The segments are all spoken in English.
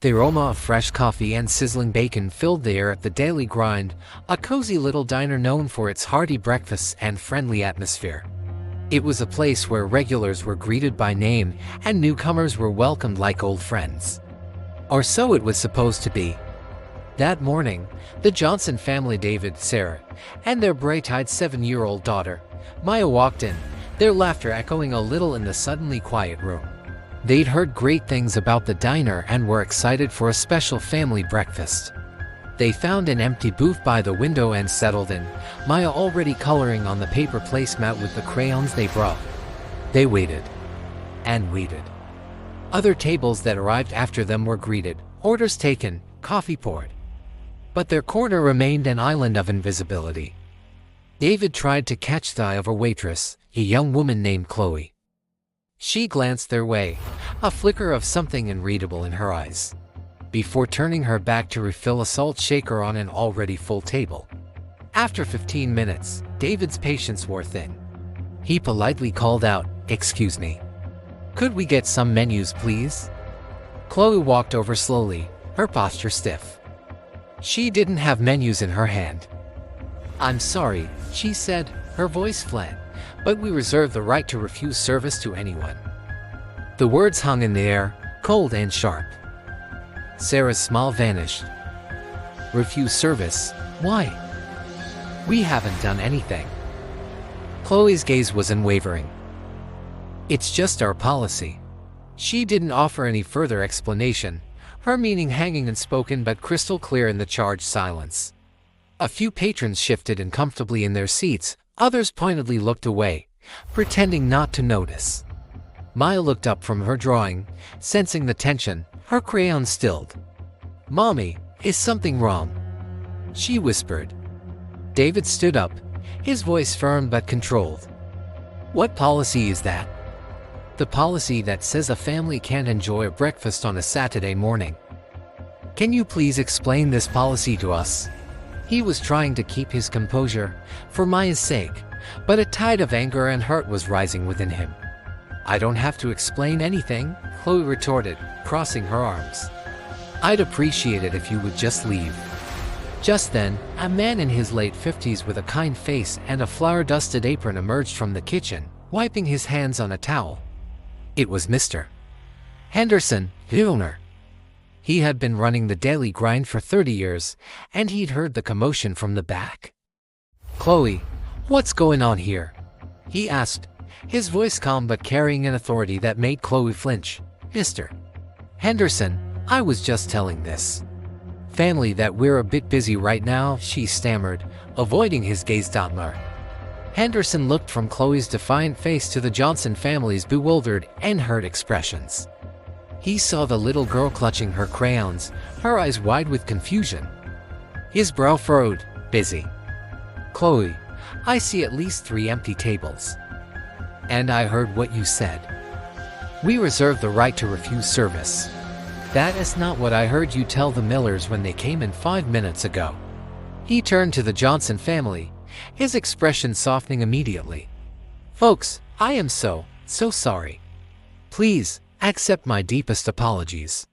The aroma of fresh coffee and sizzling bacon filled the air at the Daily Grind, a cozy little diner known for its hearty breakfasts and friendly atmosphere. It was a place where regulars were greeted by name and newcomers were welcomed like old friends. Or so it was supposed to be. That morning, the Johnson family, David, Sarah, and their bright-eyed 7-year-old daughter, Maya, walked in, their laughter echoing a little in the suddenly quiet room. They'd heard great things about the diner and were excited for a special family breakfast. They found an empty booth by the window and settled in, Maya already coloring on the paper placemat with the crayons they brought. They waited. And waited. Other tables that arrived after them were greeted, orders taken, coffee poured. But their corner remained an island of invisibility. David tried to catch the eye of a waitress, a young woman named Chloe. She glanced their way, a flicker of something unreadable in her eyes, before turning her back to refill a salt shaker on an already full table. After 15 minutes, David's patience wore thin. He politely called out, "Excuse me. Could we get some menus, please?" Chloe walked over slowly, her posture stiff. She didn't have menus in her hand. "I'm sorry," she said, her voice flat, "but we reserve the right to refuse service to anyone." The words hung in the air, cold and sharp. Sarah's smile vanished. "Refuse service? Why? We haven't done anything." Chloe's gaze was unwavering. "It's just our policy." She didn't offer any further explanation, her meaning hanging unspoken but crystal clear in the charged silence. A few patrons shifted uncomfortably in their seats, others pointedly looked away, pretending not to notice. Maya looked up from her drawing, sensing the tension, her crayon stilled. "Mommy, is something wrong?" she whispered. David stood up, his voice firm but controlled. "What policy is that?" "The policy that says a family can't enjoy a breakfast on a Saturday morning." "Can you please explain this policy to us?" He was trying to keep his composure, for Maya's sake, but a tide of anger and hurt was rising within him. "I don't have to explain anything," Chloe retorted, crossing her arms. "I'd appreciate it if you would just leave." Just then, a man in his late 50s with a kind face and a flour-dusted apron emerged from the kitchen, wiping his hands on a towel. It was Mr. Henderson, the owner. He had been running the Daily Grind for 30 years, and he'd heard the commotion from the back. "Chloe, what's going on here?" he asked, his voice calm but carrying an authority that made Chloe flinch. "Mr. Henderson, I was just telling this family that we're a bit busy right now," she stammered, avoiding his gaze. Henderson looked from Chloe's defiant face to the Johnson family's bewildered and hurt expressions. He saw the little girl clutching her crayons, her eyes wide with confusion. His brow furrowed. "Busy? Chloe, I see at least 3 empty tables. And I heard what you said. We reserve the right to refuse service. That is not what I heard you tell the Millers when they came in 5 minutes ago." He turned to the Johnson family, his expression softening immediately. "Folks, I am so sorry. Please, accept my deepest apologies.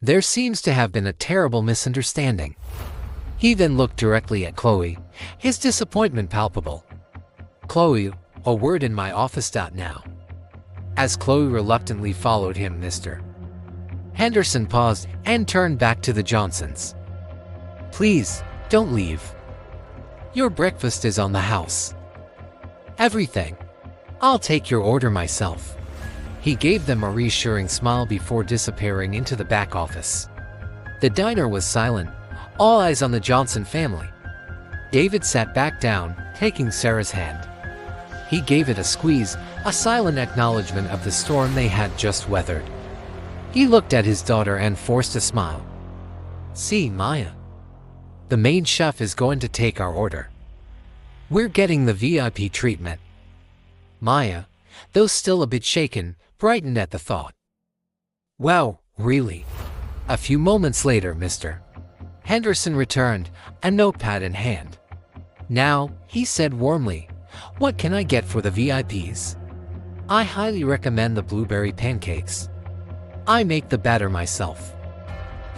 There seems to have been a terrible misunderstanding." He then looked directly at Chloe, his disappointment palpable. "Chloe, a word in my office. Now." As Chloe reluctantly followed him, Mr. Henderson paused and turned back to the Johnsons. "Please, don't leave. Your breakfast is on the house. Everything. I'll take your order myself." He gave them a reassuring smile before disappearing into the back office. The diner was silent, all eyes on the Johnson family. David sat back down, taking Sarah's hand. He gave it a squeeze, a silent acknowledgement of the storm they had just weathered. He looked at his daughter and forced a smile. "See, Maya. The main chef is going to take our order. We're getting the VIP treatment." Maya, though still a bit shaken, brightened at the thought. "Wow, really?" A few moments later, Mr. Henderson returned, a notepad in hand. "Now," he said warmly, "what can I get for the VIPs? I highly recommend the blueberry pancakes. I make the batter myself."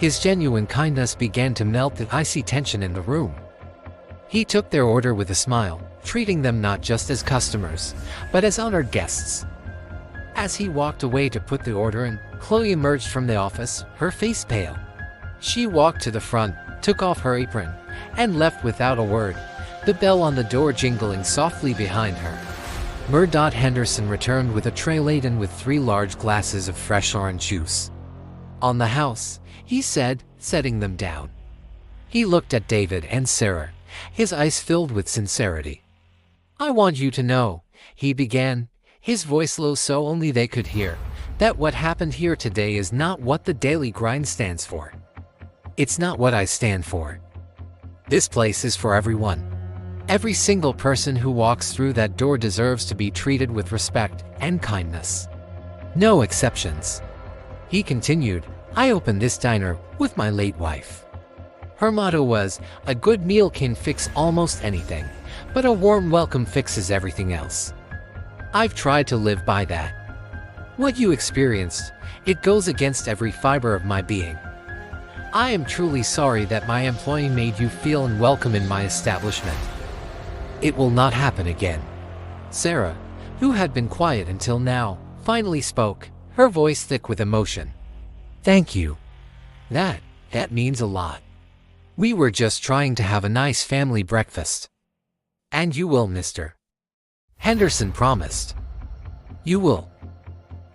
His genuine kindness began to melt the icy tension in the room. He took their order with a smile, treating them not just as customers, but as honored guests. As he walked away to put the order in, Chloe emerged from the office, her face pale. She walked to the front, took off her apron, and left without a word, the bell on the door jingling softly behind her. Murdoch Henderson returned with a tray laden with 3 large glasses of fresh orange juice. "On the house," he said, setting them down. He looked at David and Sarah, his eyes filled with sincerity. "I want you to know," he began, his voice low so only they could hear, "that what happened here today is not what the daily grind stands for. It's not what I stand for. This place is for everyone. Every single person who walks through that door deserves to be treated with respect and kindness. No exceptions." He continued, "I opened this diner with my late wife. Her motto was, a good meal can fix almost anything, but a warm welcome fixes everything else. I've tried to live by that. What you experienced, it goes against every fiber of my being. I am truly sorry that my employee made you feel unwelcome in my establishment. It will not happen again." Sarah, who had been quiet until now, finally spoke, her voice thick with emotion. "Thank you. That means a lot. We were just trying to have a nice family breakfast." "And you will, Mr. Henderson promised. You will."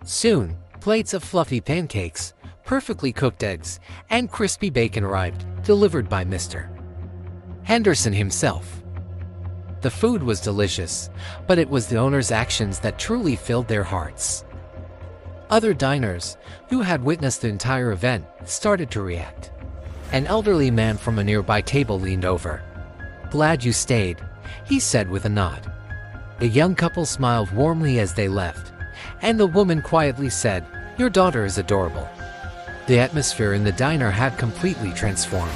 Soon, plates of fluffy pancakes, perfectly cooked eggs, and crispy bacon arrived, delivered by Mr. Henderson himself. The food was delicious, but it was the owner's actions that truly filled their hearts. Other diners, who had witnessed the entire event, started to react. An elderly man from a nearby table leaned over. "Glad you stayed," he said with a nod. The young couple smiled warmly as they left, and the woman quietly said, "Your daughter is adorable." The atmosphere in the diner had completely transformed.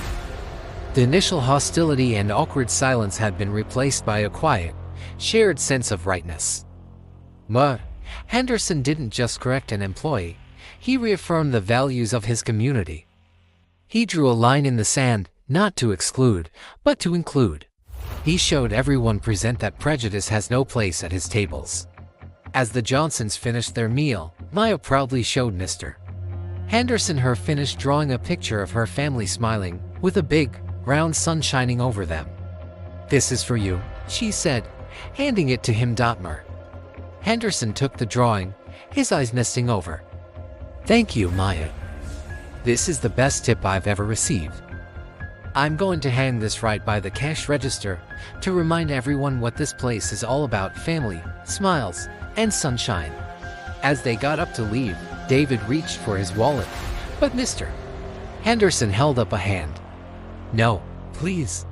The initial hostility and awkward silence had been replaced by a quiet, shared sense of rightness. Henderson didn't just correct an employee, he reaffirmed the values of his community. He drew a line in the sand, not to exclude, but to include. He showed everyone present that prejudice has no place at his tables. As the Johnsons finished their meal, Maya proudly showed Mr. Henderson her finished drawing a picture of her family smiling, with a big, round sun shining over them. "This is for you," she said, handing it to him. Henderson took the drawing, his eyes misting over. "Thank you, Maya. This is the best tip I've ever received. I'm going to hang this right by the cash register to remind everyone what this place is all about: family, smiles, and sunshine." As they got up to leave, David reached for his wallet, but Mr. Henderson held up a hand. "No, please.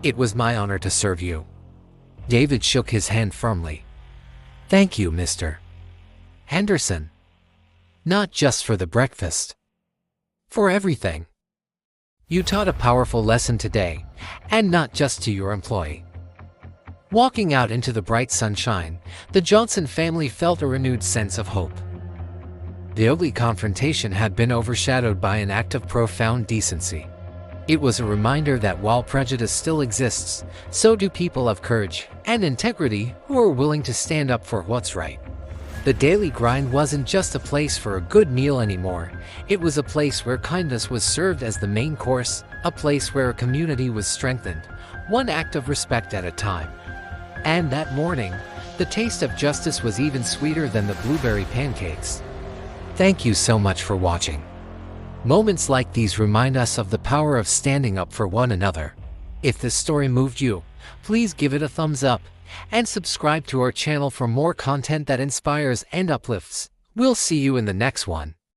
It was my honor to serve you." David shook his hand firmly. "Thank you, Mr. Henderson. Not just for the breakfast. For everything. You taught a powerful lesson today, and not just to your employee." Walking out into the bright sunshine, the Johnson family felt a renewed sense of hope. The ugly confrontation had been overshadowed by an act of profound decency. It was a reminder that while prejudice still exists, so do people of courage and integrity who are willing to stand up for what's right. The daily grind wasn't just a place for a good meal anymore. It was a place where kindness was served as the main course, a place where a community was strengthened, one act of respect at a time. And that morning, the taste of justice was even sweeter than the blueberry pancakes. Thank you so much for watching. Moments like these remind us of the power of standing up for one another. If this story moved you, please give it a thumbs up and subscribe to our channel for more content that inspires and uplifts. We'll see you in the next one.